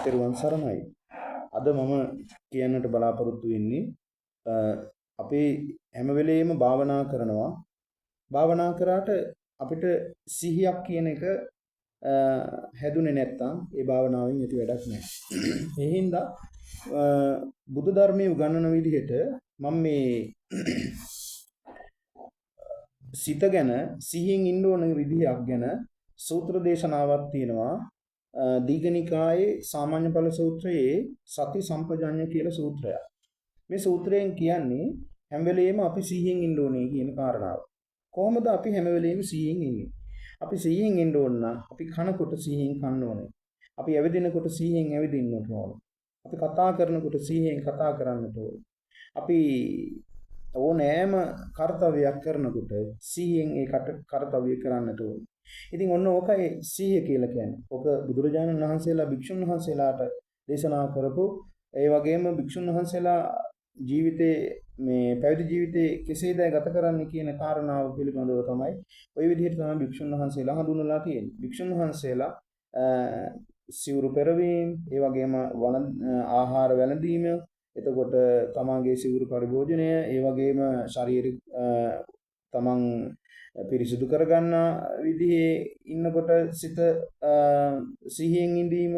තෙරුවන් සරණයි. අද මම කියන්නට බලාපොරොත්තු වෙන්නේ අපි හැම වෙලෙම භාවනා කරනවා. භාවනා කරාට අපිට සිහියක් කියන එක හැදුනේ නැත්නම් ඒ භාවනාවෙන් ඇති වැඩක් නැහැ. ඒ හින්දා බුදු ධර්මයේ උගන්වන විදිහට මම මේ සිත ගැන සිහියෙන් ඉන්න ඕන විදිහක් ගැන සූත්‍ර දේශනාවක් තියෙනවා. දීඝනිකායේ සාමාන්‍ය ඵල සූත්‍රයේ සති සම්පජඤ්ඤ කියලා සූත්‍රයක්. මේ සූත්‍රයෙන් කියන්නේ හැම වෙලෙම අපි සිහියෙන් ඉන්න ඕනේ කියන කාරණාව. කොහොමද අපි හැම වෙලෙම සිහියෙන් ඉන්නේ? අපි සිහියෙන් ඉන්න ඕන නම් අපි කනකොට සිහියෙන් කන්න ඕනේ. අපි ඇවිදිනකොට සිහියෙන් ඇවිදින්න ඕනේ. අපි කතා කරනකොට සිහියෙන් කතා කරන්නට ඕනේ. අපි ඕනෑම කාර්යයක් කරනකොට සිහියෙන් ඒ කාර්යය කරන්නට ඕනේ. ඉතින් ඔන්න ඕකයි සිහිය කියලා කියන්නේ. ඔක බුදුරජාණන් වහන්සේලා භික්ෂුන් වහන්සේලාට දේශනා කරපු ඒ වගේම භික්ෂුන් වහන්සේලා ජීවිතේ මේ පැවිදි ජීවිතේ කෙසේද ගත කරන්නේ කියන කාරණාව පිළිබඳව තමයි ওই විදිහට තමයි භික්ෂුන් වහන්සේලා හඳුන්වලා තියෙන්නේ. භික්ෂුන් වහන්සේලා සිවුරු පෙරවීම, ඒ වගේම ආහාර වැළඳීම, එතකොට තමාගේ සිවුරු පරිභෝජනය, ඒ වගේම ශරීර තමන් පිරිසිදු කරගන්න විදිහේ ඉන්නකොට සිත සිහියෙන් ඉඳීම,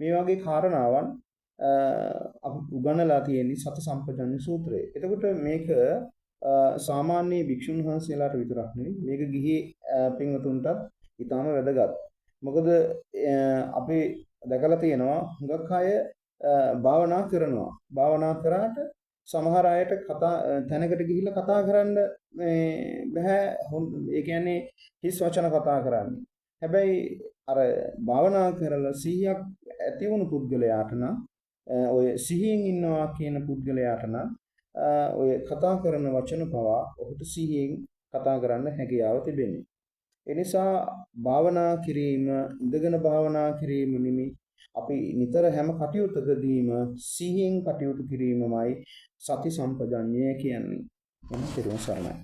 මේ වගේ කාරණාවන් අපි උගන්වලා තියෙන්නේ සති සම්පජඤ්ඤ සූත්‍රයේ. එතකොට මේක සාමාන්‍ය භික්ෂුන් වහන්සේලාට විතරක් නෙවෙයි, මේක ගිහි පින්වතුන්ටත් ඊටාම වැදගත්. මොකද අපි දැකලා තියෙනවා හුඟක් අය භාවනා කරනවා. භාවනා කරාට සමහර අයට තැනකට ගිහිල්ලා කතා කරන්න බෑ. ඒ කියන්නේ හිස් වචන කතා කරන්නේ. හැබැයි අර භාවනා කරලා 100ක් ඇති වුණු පුද්ගලයාට නම් ඔය සිහියෙන් ඉන්නවා කියන පුද්ගලයාට නම් ඔය කතා කරන වචන පවා ඔහුට සිහියෙන් කතා කරන්න හැකියාව තිබෙනවා. ඒ නිසා භාවනා කිරීම, ඉඳගෙන භාවනා කිරීම නෙමෙයි, අපි නිතර හැම කටයුත්තකදීම සිහියෙන් කටයුතු කිරීමමයි සති සම්පජඤ්ඤය කියන්නේ. එන්න තෙරුවන් සරණයි.